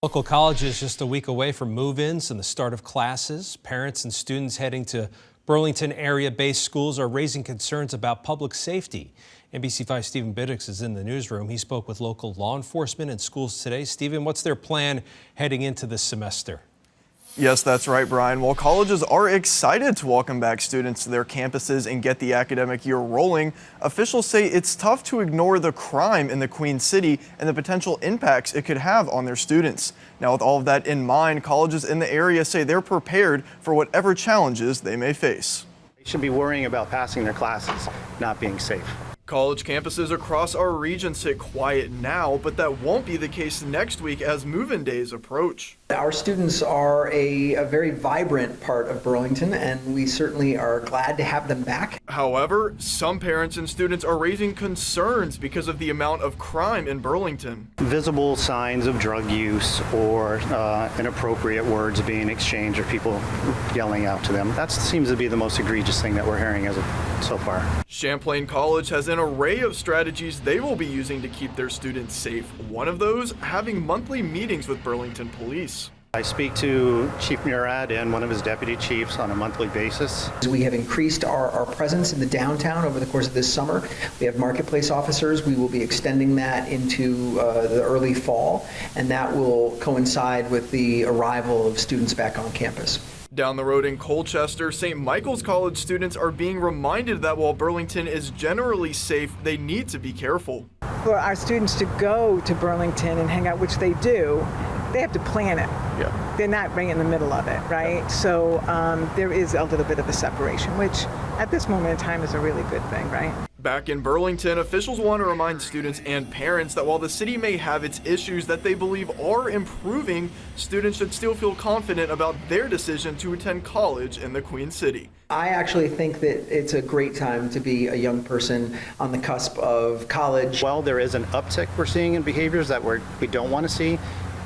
Local college is just a week away from move-ins and the start of classes. Parents and students heading to Burlington area-based schools are raising concerns about public safety. NBC5's Stephen Biddix is in the newsroom. He spoke with local law enforcement and schools today. Stephen, what's their plan heading into this semester? Yes, that's right, Brian. While colleges are excited to welcome back students to their campuses and get the academic year rolling, officials say it's tough to ignore the crime in the Queen City and the potential impacts it could have on their students. Now, with all of that in mind, colleges in the area say they're prepared for whatever challenges they may face. They should be worrying about passing their classes, not being safe. College campuses across our region sit quiet now, but that won't be the case next week as move-in days approach. Our students are a very vibrant part of Burlington, and we certainly are glad to have them back. However, some parents and students are raising concerns because of the amount of crime in Burlington. Visible signs of drug use or inappropriate words being exchanged or people yelling out to them. That seems to be the most egregious thing that we're hearing as of so far. Champlain College has an array of strategies they will be using to keep their students safe. One of those, having monthly meetings with Burlington police. I speak to Chief Murad and one of his deputy chiefs on a monthly basis. We have increased our presence in the downtown over the course of this summer. We have marketplace officers. We will be extending that into the early fall, and that will coincide with the arrival of students back on campus. Down the road in Colchester, St. Michael's College students are being reminded that while Burlington is generally safe, they need to be careful. For our students to go to Burlington and hang out, which they do, they have to plan it. Yeah. They're not right in the middle of it, right? So there is a little bit of a separation, which at this moment in time is a really good thing, right? Back in Burlington, officials want to remind students and parents that while the city may have its issues that they believe are improving, students should still feel confident about their decision to attend college in the Queen City. I actually think that it's a great time to be a young person on the cusp of college. While there is an uptick we're seeing in behaviors that we don't want to see,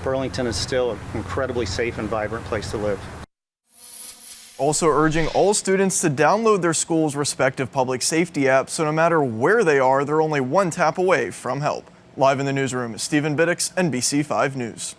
Burlington is still an incredibly safe and vibrant place to live. Also urging all students to download their school's respective public safety apps so no matter where they are, they're only one tap away from help. Live in the newsroom is Stephen Biddix, NBC5 News.